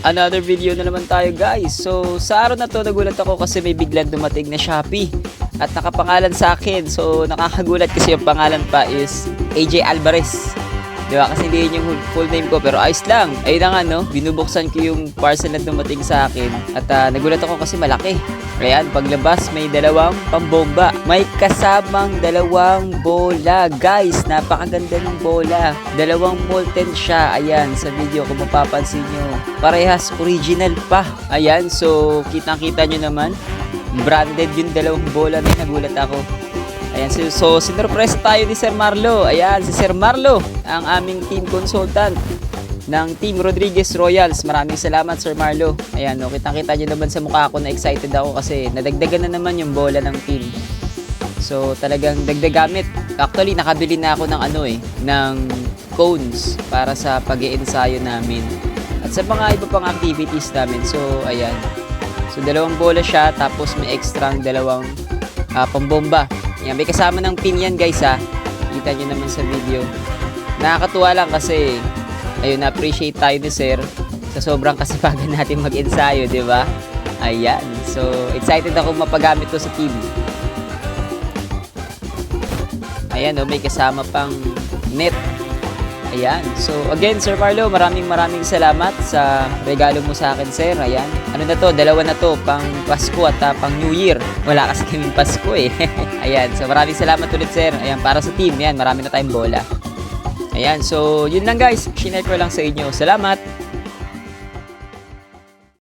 Another video na naman tayo guys. So sa araw na to nagulat ako kasi may biglang dumating na Shopee at nakapangalan sa akin. So nakakagulat kasi yung pangalan pa is AJ Alvarez. Diba? Kasi hindi yun yung full name ko pero ayos lang. Ayun na nga no, binubuksan ko yung parcel na dumating sa akin at nagulat ako kasi malaki. Ayan, paglabas may dalawang pambomba. May kasamang dalawang bola. Guys, napakaganda ng bola. Dalawang molten siya. Ayan, sa video kung mapapansin nyo. Parehas original pa. Ayan, so kitang-kita nyo naman. Branded yung dalawang bola na nagulat ako. Ayan, so sinurpresa tayo ni Sir Marlo. Ayan, si Sir Marlo, ang aming team consultant ng Team Rodriguez Royals. Maraming salamat Sir Marlo. Ayan, no, kitang-kita nyo naman sa mukha ko na excited ako kasi nadagdagan na naman yung bola ng team. So talagang dagdagamit. Actually, nakabili na ako ng ng cones para sa pag-iensayo namin. At sa mga iba pang activities namin. So ayan. So dalawang bola siya tapos may extra dalawang pambomba. Yan, may kasama ng pin yan guys ha. Kita nyo naman sa video. Nakakatuwa lang kasi ayun, na-appreciate tayo ni Sir sa sobrang kasipagan natin mag-ensayo, di ba? Ayan. So, excited ako mapagamit to sa team. Ayan, may kasama pang net. Ayan. So, again, Sir Marlo, maraming salamat sa regalo mo sa akin, Sir. Ayan. Ano na to? Dalawa na to. Pang Pasko at pang New Year. Wala kasi kaming Pasko eh. Ayan. So, maraming salamat ulit, Sir. Ayan, para sa team. Ayan, marami na tayong bola. Ayan. So, yun lang guys. Shinare ko lang sa inyo. Salamat!